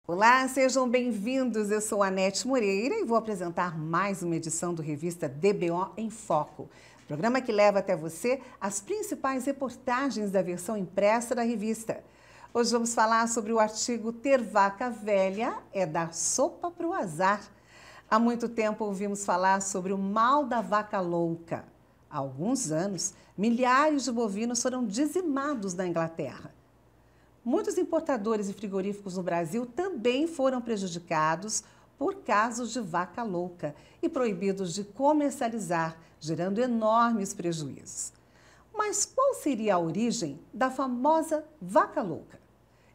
Olá, sejam bem-vindos. Eu sou Anete Moreira e vou apresentar mais uma edição do revista DBO em Foco, programa que leva até você as principais reportagens da versão impressa da revista. Hoje vamos falar sobre o artigo Ter Vaca Velha é dar sopa para o azar. Há muito tempo ouvimos falar sobre o mal da vaca louca. Há alguns anos, milhares de bovinos foram dizimados na Inglaterra. Muitos importadores e frigoríficos no Brasil também foram prejudicados por casos de vaca louca e proibidos de comercializar, gerando enormes prejuízos. Mas qual seria a origem da famosa vaca louca?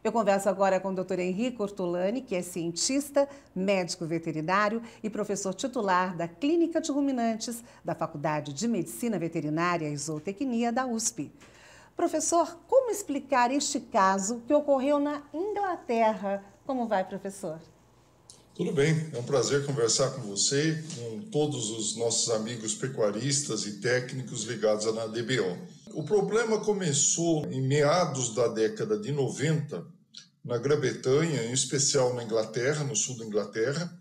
Eu converso agora com o Dr. Henrique Ortolani, que é cientista, médico veterinário e professor titular da Clínica de Ruminantes da Faculdade de Medicina Veterinária e Zootecnia da USP. Professor, como explicar este caso que ocorreu na Inglaterra? Como vai, professor? Tudo bem, é um prazer conversar com você, com todos os nossos amigos pecuaristas e técnicos ligados à DBO. O problema começou em meados da década de 90, na Grã-Bretanha, em especial na Inglaterra, no sul da Inglaterra,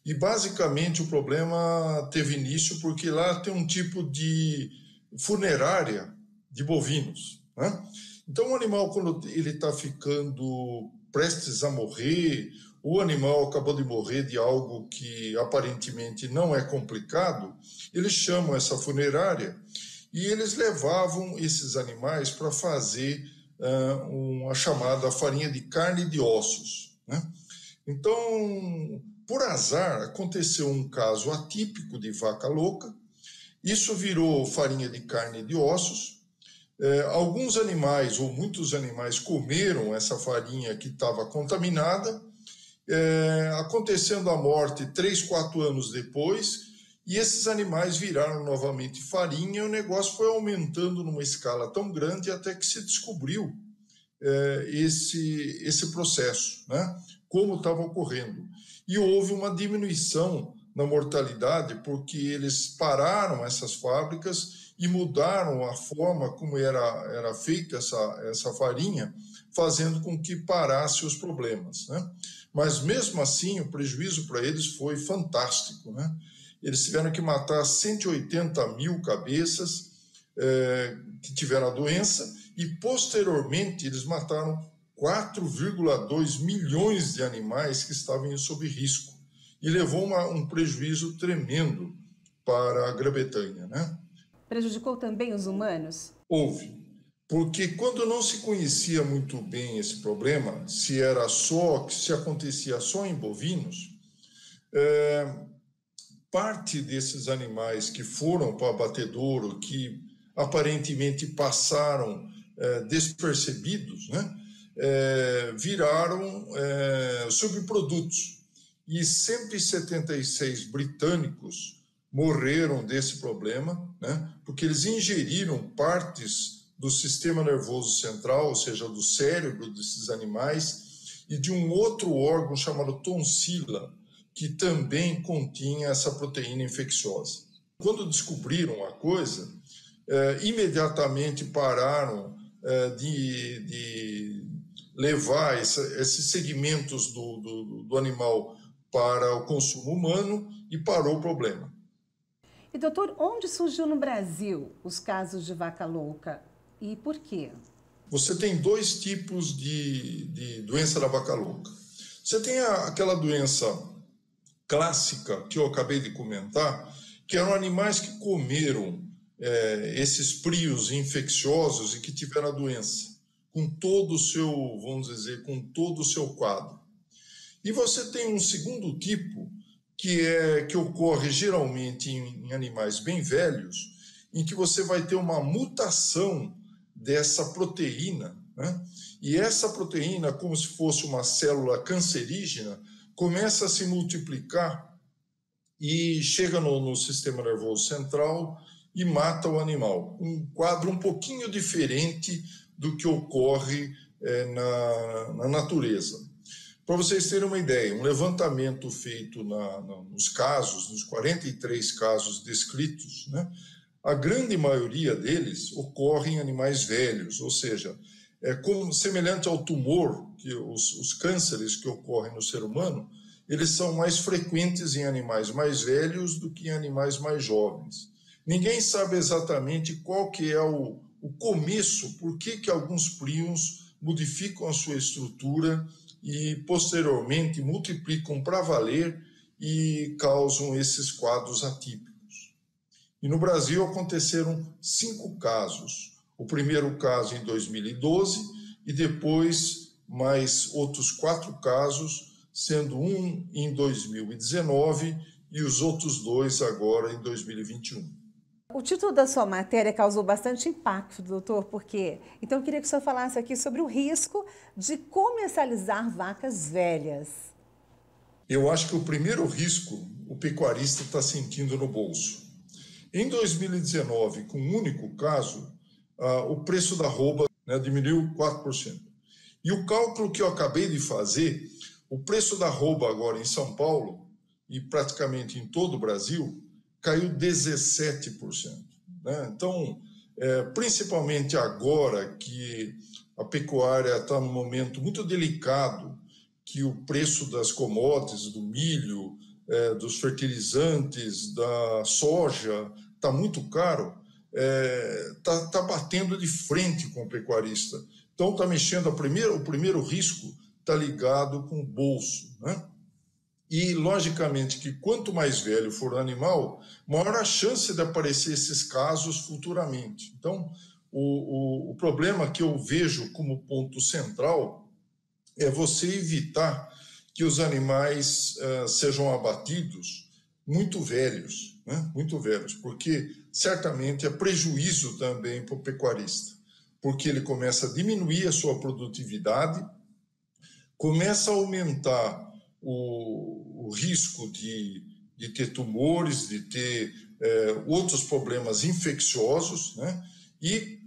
e basicamente o problema teve início porque lá tem um tipo de funerária de bovinos, né? Então o animal, quando ele está ficando prestes a morrer, o animal acabou de morrer de algo que aparentemente não é complicado, eles chamam essa funerária e eles levavam esses animais para fazer uma chamada farinha de carne e de ossos, né? Então, por azar, aconteceu um caso atípico de vaca louca, isso virou farinha de carne e de ossos. Alguns animais, ou muitos animais, comeram essa farinha que estava contaminada, acontecendo a morte 3, 4 anos depois, e esses animais viraram novamente farinha, e o negócio foi aumentando numa escala tão grande até que se descobriu esse processo, né? Como estava ocorrendo. E houve uma diminuição na mortalidade, porque eles pararam essas fábricas e mudaram a forma como era feita essa farinha, fazendo com que parasse os problemas, né? Mas mesmo assim o prejuízo para eles foi fantástico, né? Eles tiveram que matar 180 mil cabeças que tiveram a doença e posteriormente eles mataram 4,2 milhões de animais que estavam sob risco e levou um prejuízo tremendo para a Grã-Bretanha, né? Prejudicou também os humanos? Houve, porque quando não se conhecia muito bem esse problema, se acontecia só em bovinos, parte desses animais que foram para o abatedouro, que aparentemente passaram despercebidos, né, viraram subprodutos. E 176 britânicos morreram desse problema, né, porque eles ingeriram partes do sistema nervoso central, ou seja, do cérebro desses animais, e de um outro órgão chamado tonsila, que também continha essa proteína infecciosa. Quando descobriram a coisa, imediatamente pararam de levar esses segmentos do animal para o consumo humano e parou o problema. E, doutor, onde surgiu no Brasil os casos de vaca louca e por quê? Você tem 2 tipos de doença da vaca louca. Você tem aquela doença clássica que eu acabei de comentar, que eram animais que comeram esses prios infecciosos e que tiveram a doença, com todo o seu, vamos dizer, com todo o seu quadro. E você tem um segundo tipo, que ocorre geralmente em animais bem velhos, em que você vai ter uma mutação dessa proteína, né? E essa proteína, como se fosse uma célula cancerígena, começa a se multiplicar e chega no sistema nervoso central e mata o animal. Um quadro um pouquinho diferente do que ocorre na natureza. Para vocês terem uma ideia, um levantamento feito nos 43 casos descritos, né, a grande maioria deles ocorre em animais velhos, ou seja, como semelhante ao tumor, que os cânceres que ocorrem no ser humano, eles são mais frequentes em animais mais velhos do que em animais mais jovens. Ninguém sabe exatamente qual que é o começo, por que alguns prions modificam a sua estrutura e, posteriormente, multiplicam para valer e causam esses quadros atípicos. E no Brasil aconteceram 5 casos. O primeiro caso em 2012 e depois mais outros 4 casos, sendo um em 2019 e os outros 2 agora em 2021. O título da sua matéria causou bastante impacto, doutor, porque então eu queria que o senhor falasse aqui sobre o risco de comercializar vacas velhas. Eu acho que o primeiro risco o pecuarista está sentindo no bolso. Em 2019, com um único caso, o preço da arroba diminuiu 4%. E o cálculo que eu acabei de fazer, o preço da arroba agora em São Paulo e praticamente em todo o Brasil caiu 17%. Então, principalmente agora que a pecuária está num momento muito delicado, que o preço das commodities, do milho, dos fertilizantes, da soja, está muito caro, está batendo de frente com o pecuarista. Então, está mexendo, o primeiro risco está ligado com o bolso, E, logicamente, que quanto mais velho for o animal, maior a chance de aparecer esses casos futuramente. Então, o problema que eu vejo como ponto central é você evitar que os animais sejam abatidos muito velhos, muito velhos, porque certamente é prejuízo também para o pecuarista, porque ele começa a diminuir a sua produtividade, começa a aumentar o risco de ter tumores, de ter outros problemas infecciosos, e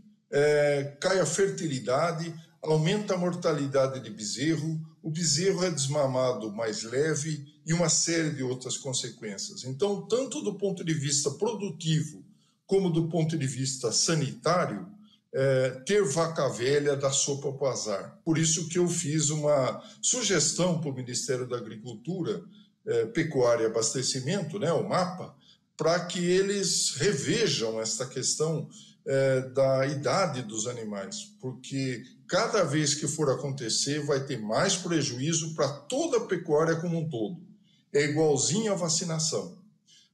cai a fertilidade, aumenta a mortalidade de bezerro, o bezerro é desmamado mais leve e uma série de outras consequências. Então, tanto do ponto de vista produtivo como do ponto de vista sanitário, ter vaca velha dá sopa para o azar. Por isso que eu fiz uma sugestão para o Ministério da Agricultura, Pecuária e Abastecimento, o MAPA, para que eles revejam esta questão da idade dos animais, porque cada vez que for acontecer vai ter mais prejuízo para toda a pecuária como um todo. É igualzinho à vacinação.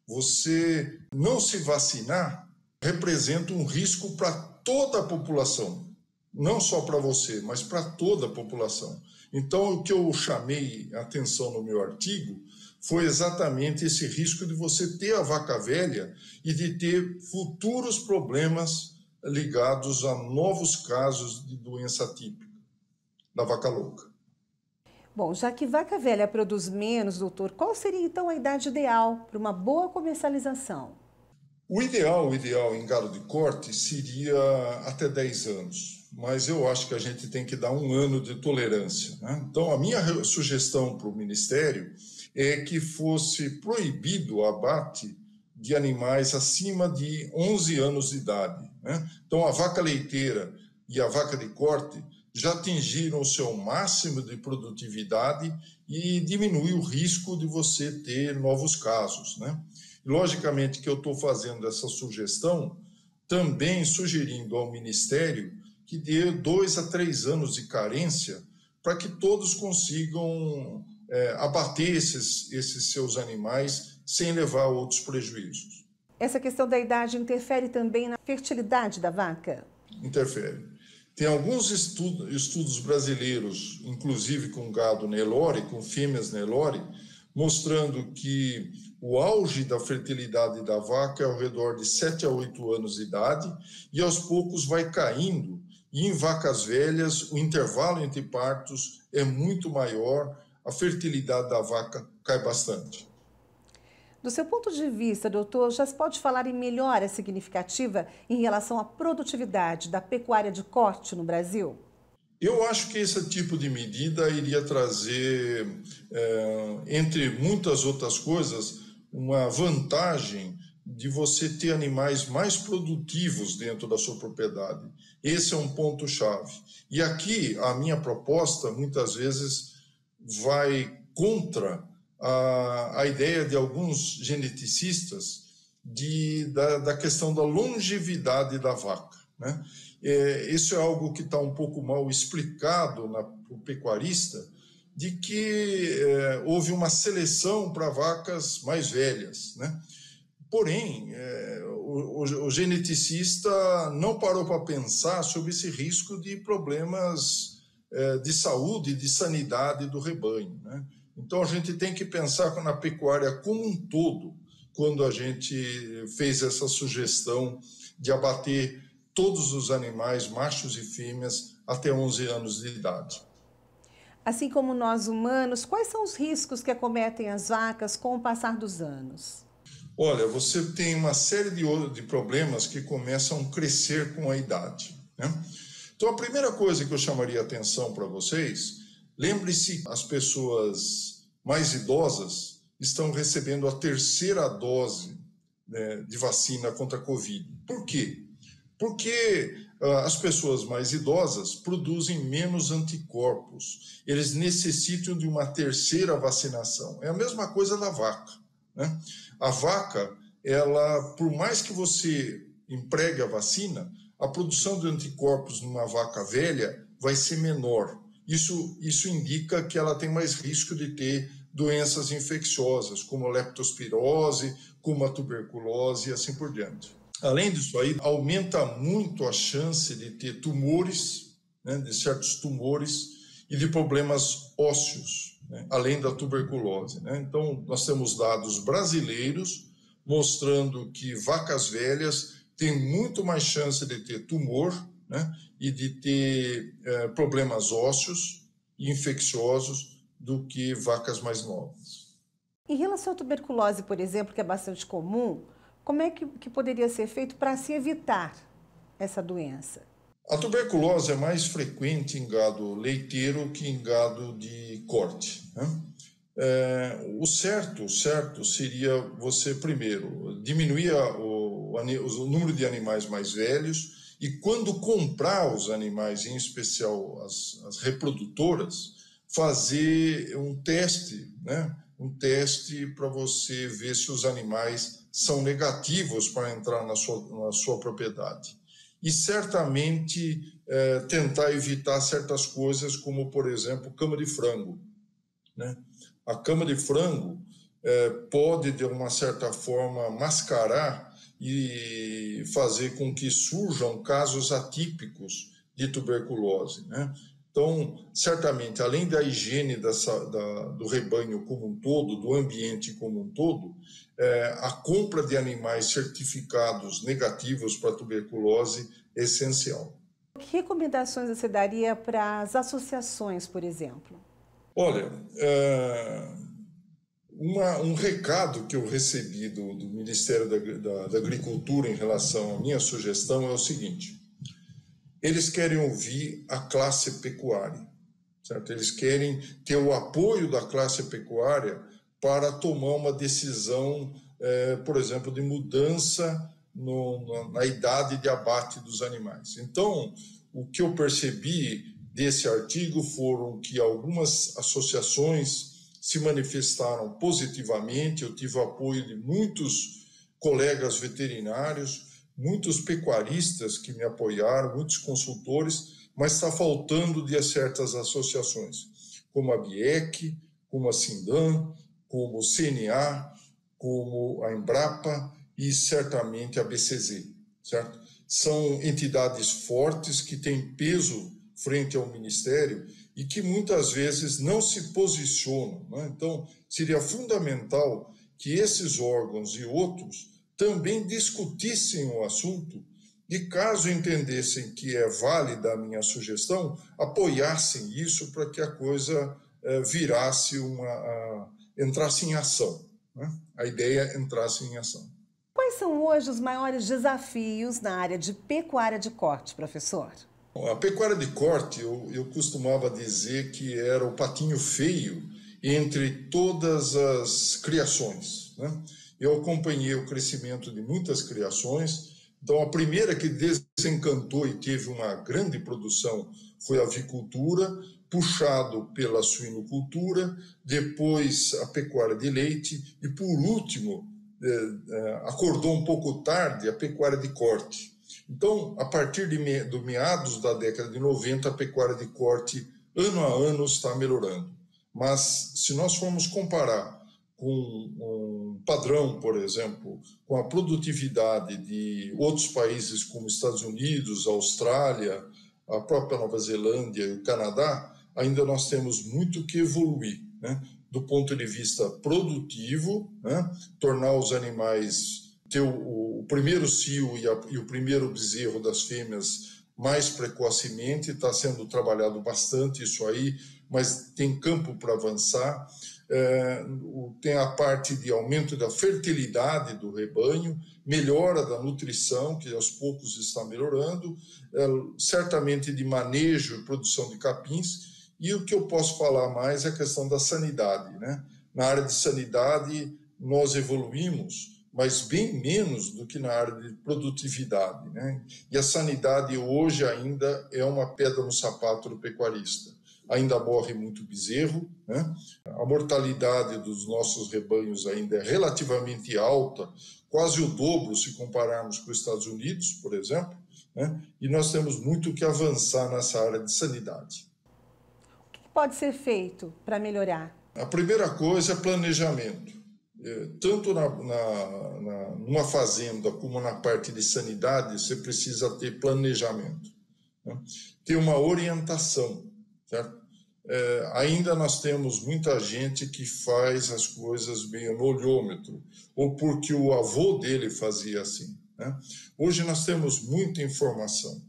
Você não se vacinar representa um risco para toda a população, não só para você, mas para toda a população. Então, o que eu chamei a atenção no meu artigo foi exatamente esse risco de você ter a vaca velha e de ter futuros problemas ligados a novos casos de doença típica da vaca louca. Bom, já que vaca velha produz menos, doutor, qual seria então a idade ideal para uma boa comercialização? O ideal em gado de corte seria até 10 anos, mas eu acho que a gente tem que dar 1 ano de tolerância. Então, a minha sugestão para o Ministério é que fosse proibido o abate de animais acima de 11 anos de idade. Então, a vaca leiteira e a vaca de corte já atingiram o seu máximo de produtividade e diminui o risco de você ter novos casos. Logicamente que eu estou fazendo essa sugestão, também sugerindo ao Ministério que dê 2 a 3 anos de carência para que todos consigam abater esses seus animais sem levar a outros prejuízos. Essa questão da idade interfere também na fertilidade da vaca? Interfere. Tem alguns estudos brasileiros, inclusive com gado Nelore, com fêmeas Nelore, mostrando que o auge da fertilidade da vaca é ao redor de 7 a 8 anos de idade e aos poucos vai caindo. E em vacas velhas, o intervalo entre partos é muito maior, a fertilidade da vaca cai bastante. Do seu ponto de vista, doutor, já se pode falar em melhora significativa em relação à produtividade da pecuária de corte no Brasil? Eu acho que esse tipo de medida iria trazer, entre muitas outras coisas, uma vantagem de você ter animais mais produtivos dentro da sua propriedade. Esse é um ponto-chave. E aqui a minha proposta muitas vezes vai contra a ideia de alguns geneticistas da questão da longevidade da vaca, né? Isso é algo que está um pouco mal explicado para o pecuarista, de que houve uma seleção para vacas mais velhas, né? Porém, o geneticista não parou para pensar sobre esse risco de problemas de saúde, de sanidade do rebanho, né? Então, a gente tem que pensar na pecuária como um todo, quando a gente fez essa sugestão de abater todos os animais, machos e fêmeas, até 11 anos de idade. Assim como nós humanos, quais são os riscos que acometem as vacas com o passar dos anos? Olha, você tem uma série de problemas que começam a crescer com a idade, né? Então, a primeira coisa que eu chamaria a atenção para vocês, lembre-se, as pessoas mais idosas estão recebendo a terceira dose, né, de vacina contra a Covid. Por quê? Porque as pessoas mais idosas produzem menos anticorpos. Eles necessitam de uma terceira vacinação. É a mesma coisa da vaca, né? A vaca, ela, por mais que você empregue a vacina, a produção de anticorpos numa vaca velha vai ser menor. Isso indica que ela tem mais risco de ter doenças infecciosas, como a leptospirose, como a tuberculose e assim por diante. Além disso aí, aumenta muito a chance de ter tumores, né, de certos tumores e de problemas ósseos, né, além da tuberculose, né? Então, nós temos dados brasileiros mostrando que vacas velhas têm muito mais chance de ter tumor, né, e de ter problemas ósseos e infecciosos do que vacas mais novas. Em relação à tuberculose, por exemplo, que é bastante comum, como é que poderia ser feito para se evitar essa doença? A tuberculose é mais frequente em gado leiteiro que em gado de corte, né? O certo seria você, primeiro, diminuir o número de animais mais velhos e, quando comprar os animais, em especial as reprodutoras, fazer um teste, né? Um teste para você ver se os animais são negativos para entrar na sua propriedade. E certamente tentar evitar certas coisas, como, por exemplo, cama de frango, né? A cama de frango pode, de uma certa forma, mascarar e fazer com que surjam casos atípicos de tuberculose, né? Então, certamente, além da higiene do rebanho como um todo, do ambiente como um todo, a compra de animais certificados negativos para tuberculose é essencial. Que recomendações você daria para as associações, por exemplo? Olha, um recado que eu recebi do Ministério da Agricultura em relação à minha sugestão é o seguinte: eles querem ouvir a classe pecuária, certo? Eles querem ter o apoio da classe pecuária para tomar uma decisão, por exemplo, de mudança na idade de abate dos animais. Então, o que eu percebi desse artigo foram que algumas associações se manifestaram positivamente. Eu tive o apoio de muitos colegas veterinários, muitos pecuaristas que me apoiaram, muitos consultores, mas está faltando de certas associações, como a BIEC, como a Sindan, como o CNA, como a Embrapa e certamente a BCZ, certo? São entidades fortes que têm peso frente ao Ministério e que muitas vezes não se posicionam, né? Então, seria fundamental que esses órgãos e outros também discutissem o assunto e, caso entendessem que é válida a minha sugestão, apoiassem isso para que a coisa entrasse em ação, né? A ideia entrasse em ação. Quais são hoje os maiores desafios na área de pecuária de corte, professor? A pecuária de corte, eu costumava dizer que era o patinho feio entre todas as criações, né? eu acompanhei o crescimento de muitas criações. Então, a primeira que desencantou e teve uma grande produção foi a avicultura, puxado pela suinocultura, depois a pecuária de leite e, por último, acordou um pouco tarde a pecuária de corte. Então, a partir do meados da década de 90, a pecuária de corte, ano a ano, está melhorando. Mas, se nós formos comparar com um padrão, por exemplo, com a produtividade de outros países como Estados Unidos, Austrália, a própria Nova Zelândia e o Canadá, ainda nós temos muito que evoluir, né? Do ponto de vista produtivo, né? Tornar os animais, ter o primeiro cio e o primeiro bezerro das fêmeas mais precocemente, está sendo trabalhado bastante isso aí, mas tem campo para avançar. Tem a parte de aumento da fertilidade do rebanho, melhora da nutrição, que aos poucos está melhorando, certamente de manejo e produção de capins, e o que eu posso falar mais é a questão da sanidade, né? Na área de sanidade, nós evoluímos, mas bem menos do que na área de produtividade, né? E a sanidade hoje ainda é uma pedra no sapato do pecuarista. Ainda morre muito bezerro, né? A mortalidade dos nossos rebanhos ainda é relativamente alta, quase o dobro se compararmos com os Estados Unidos, por exemplo, né? E nós temos muito que avançar nessa área de sanidade. O que pode ser feito para melhorar? A primeira coisa é planejamento. Tanto numa fazenda como na parte de sanidade, você precisa ter planejamento, né? Ter uma orientação, certo? Ainda nós temos muita gente que faz as coisas meio no olhômetro, ou porque o avô dele fazia assim, né? Hoje nós temos muita informação.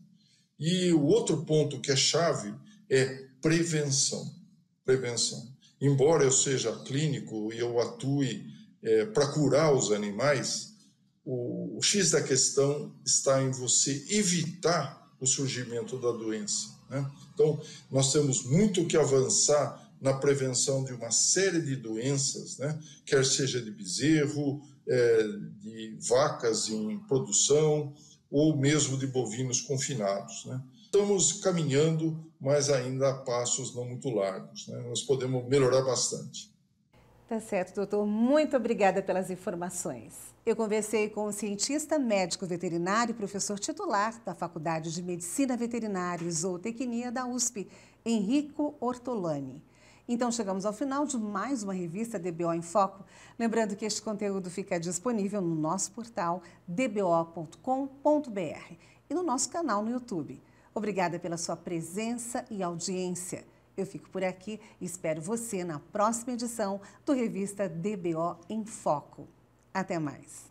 E o outro ponto que é chave é prevenção. Prevenção. Embora eu seja clínico e eu atue para curar os animais, o X da questão está em você evitar o surgimento da doença, né? Então, nós temos muito que avançar na prevenção de uma série de doenças, né? Quer seja de bezerro, de vacas em produção, ou mesmo de bovinos confinados, né? Estamos caminhando, mas ainda a passos não muito largos, né? Nós podemos melhorar bastante. Tá certo, doutor. Muito obrigada pelas informações. Eu conversei com o cientista médico veterinário e professor titular da Faculdade de Medicina Veterinária e Zootecnia da USP, Enrico Ortolani. Então, chegamos ao final de mais uma revista DBO em Foco. Lembrando que este conteúdo fica disponível no nosso portal dbo.com.br e no nosso canal no YouTube. Obrigada pela sua presença e audiência. Eu fico por aqui e espero você na próxima edição do Revista DBO em Foco. Até mais.